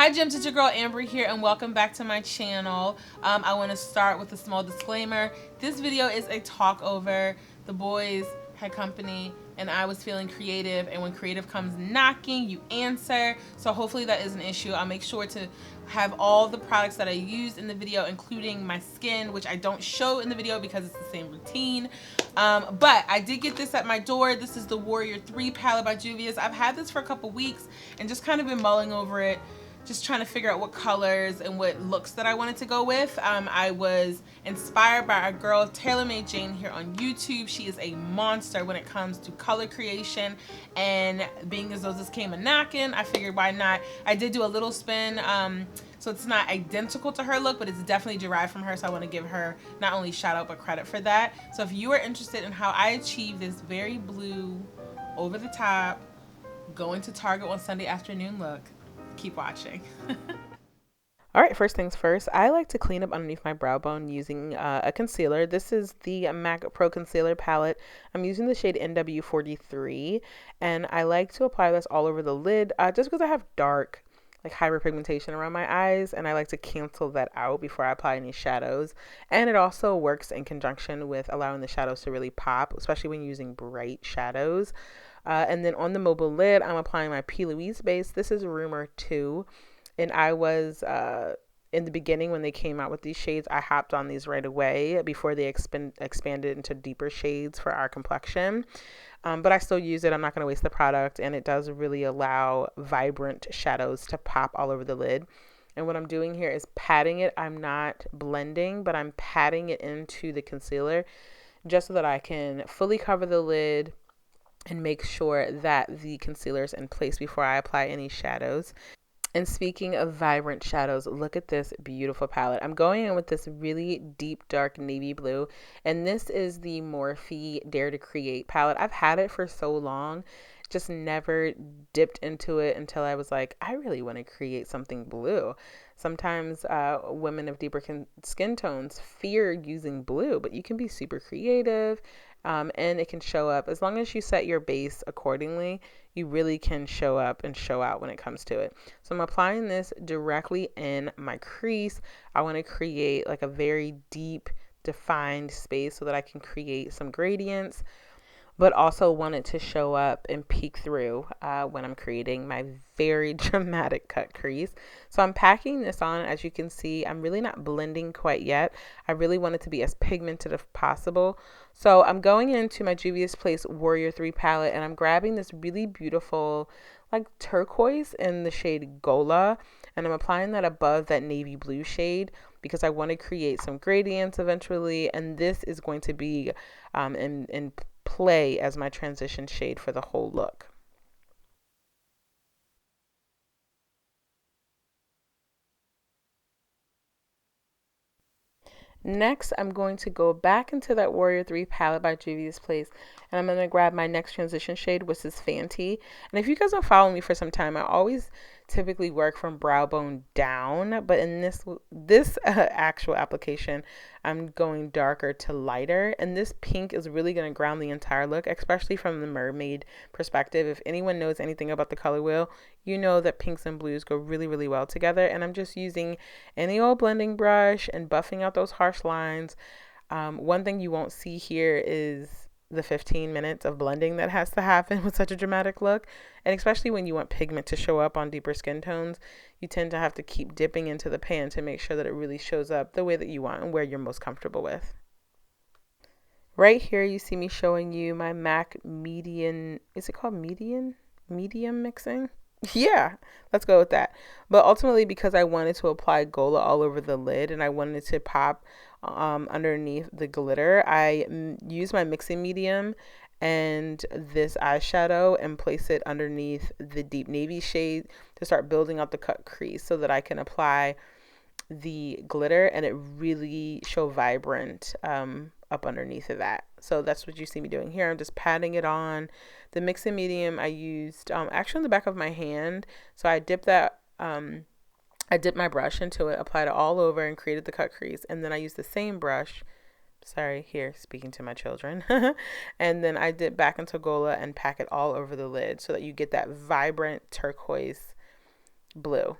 Hi Gems, it's your girl Ambra here and welcome back to my channel. I want to start with a small disclaimer. This video is a talk over. The boys had company and I was feeling creative, and when creative comes knocking, you answer. So hopefully that is an issue. I'll make sure to have all the products that I used in the video, including my skin, which I don't show in the video because it's the same routine. But I did get this at my door. This is the Warrior 3 palette by Juvia. I've had this for a couple weeks and just kind of been mulling over it, just trying to figure out what colors and what looks that I wanted to go with. I was inspired by our girl TaylorMade Jane here on YouTube. She is a monster when it comes to color creation, and being as though this came a knocking, I figured why not. I did do a little spin, so it's not identical to her look, but it's definitely derived from her, so I want to give her not only shout out but credit for that. So if you are interested in how I achieve this very blue, over the top, going to Target on Sunday afternoon look, keep watching. All right, first things first, I like to clean up underneath my brow bone using a concealer. This is the MAC Pro Concealer Palette. I'm using the shade NW43, and I like to apply this all over the lid just because I have dark, like hyperpigmentation around my eyes, and I like to cancel that out before I apply any shadows. And it also works in conjunction with allowing the shadows to really pop, especially when using bright shadows. And then on the mobile lid, I'm applying my P. Louise base. This is Rumor 2. And I was, in the beginning when they came out with these shades, I hopped on these right away before they expanded into deeper shades for our complexion. But I still use it. I'm not going to waste the product. And it does really allow vibrant shadows to pop all over the lid. And what I'm doing here is patting it. I'm not blending, but I'm patting it into the concealer just so that I can fully cover the lid and make sure that the concealer is in place before I apply any shadows. And speaking of vibrant shadows, look at this beautiful palette. I'm going in with this really deep, dark navy blue, and this is the Morphe Dare to Create palette. I've had it for so long, just never dipped into it until I was like, I really want to create something blue. Sometimes women of deeper skin tones fear using blue, but you can be super creative. And it can show up as long as you set your base accordingly. You really can show up and show out when it comes to it. So I'm applying this directly in my crease. I want to create like a very deep defined space so that I can create some gradients, but also want it to show up and peek through when I'm creating my very dramatic cut crease. So I'm packing this on. As you can see, I'm really not blending quite yet. I really want it to be as pigmented as possible. So I'm going into my Juvia's Place Warrior 3 palette, and I'm grabbing this really beautiful like turquoise in the shade Gola, and I'm applying that above that navy blue shade because I want to create some gradients eventually, and this is going to be in play as my transition shade for the whole look. Next, I'm going to go back into that Warrior 3 palette by Juvia's Place, and I'm going to grab my next transition shade, which is Fanci. And if you guys don't follow me for some time, I always typically work from brow bone down, but in this actual application, I'm going darker to lighter, and this pink is really going to ground the entire look, especially from the mermaid perspective. If anyone knows anything about the color wheel, you know that pinks and blues go really, really well together, and I'm just using any old blending brush and buffing out those harsh lines. One thing you won't see here is the 15 minutes of blending that has to happen with such a dramatic look. And especially when you want pigment to show up on deeper skin tones, you tend to have to keep dipping into the pan to make sure that it really shows up the way that you want and where you're most comfortable with. Right here, you see me showing you my MAC median, is it called medium mixing? Yeah, let's go with that. But ultimately, because I wanted to apply Gola all over the lid and I wanted to pop underneath the glitter, I used my mixing medium and this eyeshadow and place it underneath the deep navy shade to start building out the cut crease so that I can apply the glitter and it really show vibrant up underneath of that. So that's what you see me doing here. I'm just patting it on. The mixing medium I used actually on the back of my hand. So I dipped that I dipped my brush into it, applied it all over, and created the cut crease. And then I used the same brush, sorry, here, speaking to my children. And then I dip back into Gola and pack it all over the lid so that you get that vibrant turquoise blue.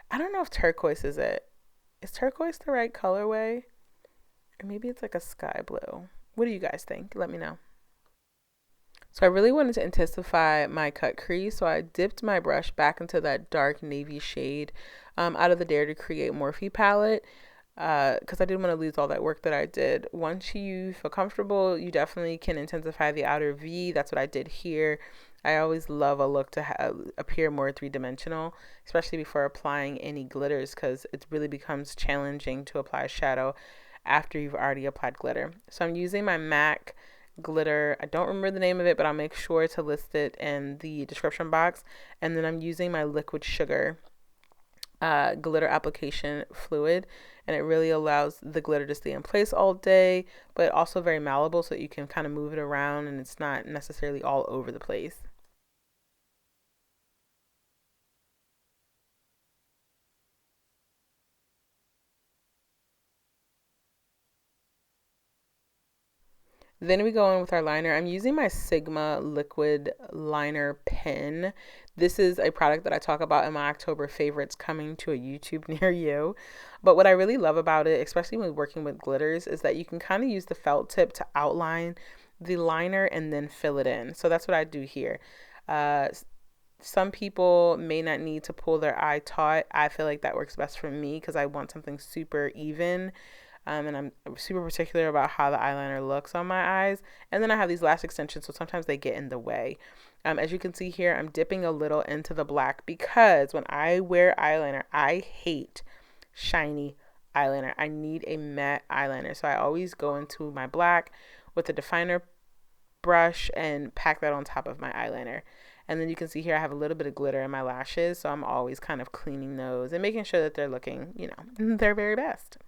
I don't know if turquoise is it. Is turquoise the right colorway? Or maybe it's like a sky blue. What do you guys think? Let me know. So I really wanted to intensify my cut crease, so I dipped my brush back into that dark navy shade out of the Dare to Create Morphe palette because I didn't want to lose all that work that I did. Once you feel comfortable, you definitely can intensify the outer V. That's what I did here. I always love a look to appear more three-dimensional, especially before applying any glitters because it really becomes challenging to apply shadow after you've already applied glitter. So I'm using my MAC glitter. I don't remember the name of it, but I'll make sure to list it in the description box. And then I'm using my liquid sugar glitter application fluid, and it really allows the glitter to stay in place all day, but also very malleable so that you can kind of move it around and it's not necessarily all over the place. Then we go in with our liner. I'm using my Sigma liquid liner pen. This is a product that I talk about in my October favorites coming to a YouTube near you. But what I really love about it, especially when working with glitters, is that you can kind of use the felt tip to outline the liner and then fill it in. So that's what I do here. Uh, some people may not need to pull their eye taut. I feel like that works best for me because I want something super even. And I'm super particular about how the eyeliner looks on my eyes. And then I have these lash extensions, so sometimes they get in the way. As you can see here, I'm dipping a little into the black because when I wear eyeliner, I hate shiny eyeliner. I need a matte eyeliner. So I always go into my black with a definer brush and pack that on top of my eyeliner. And then you can see here I have a little bit of glitter in my lashes, so I'm always kind of cleaning those and making sure that they're looking, their very best.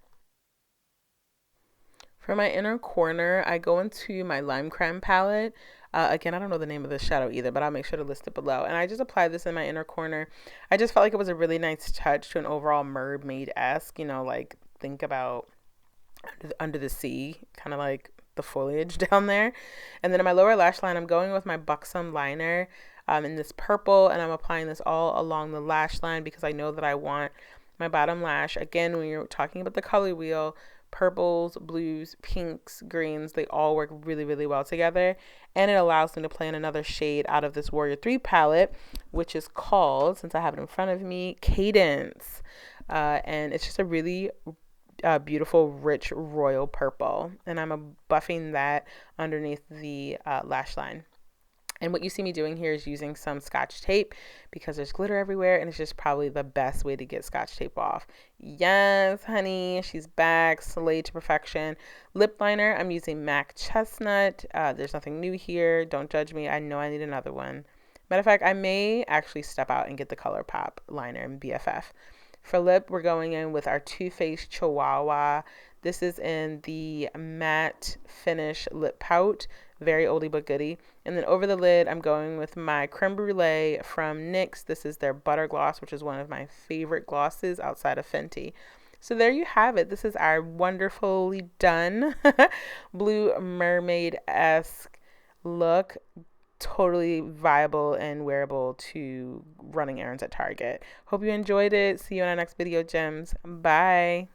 For my inner corner, I go into my Lime Creme palette. Again, I don't know the name of this shadow either, but I'll make sure to list it below. And I just apply this in my inner corner. I just felt like it was a really nice touch to an overall mermaid-esque, like think about under the sea, kind of like the foliage down there. And then in my lower lash line, I'm going with my Buxom liner in this purple, and I'm applying this all along the lash line because I know that I want my bottom lash. Again, when you're talking about the color wheel, purples, blues, pinks, greens, they all work really, really well together. And it allows me to play in another shade out of this Warrior 3 palette, which is called, since I have it in front of me, Cadence. And it's just a really beautiful, rich, royal purple. And I'm buffing that underneath the lash line. And what you see me doing here is using some Scotch tape because there's glitter everywhere and it's just probably the best way to get Scotch tape off. Yes, honey, she's back, slayed to perfection. Lip liner, I'm using MAC Chestnut. There's nothing new here. Don't judge me. I know I need another one. Matter of fact, I may actually step out and get the ColourPop liner in BFF. For lip, we're going in with our Too Faced Chihuahua. This is in the matte finish lip pout. Very oldie but goodie. And then over the lid, I'm going with my Creme Brulee from NYX. This is their Butter Gloss, which is one of my favorite glosses outside of Fenty. So there you have it. This is our wonderfully done blue mermaid-esque look. Totally viable and wearable to running errands at Target. Hope you enjoyed it. See you in our next video, gems. Bye.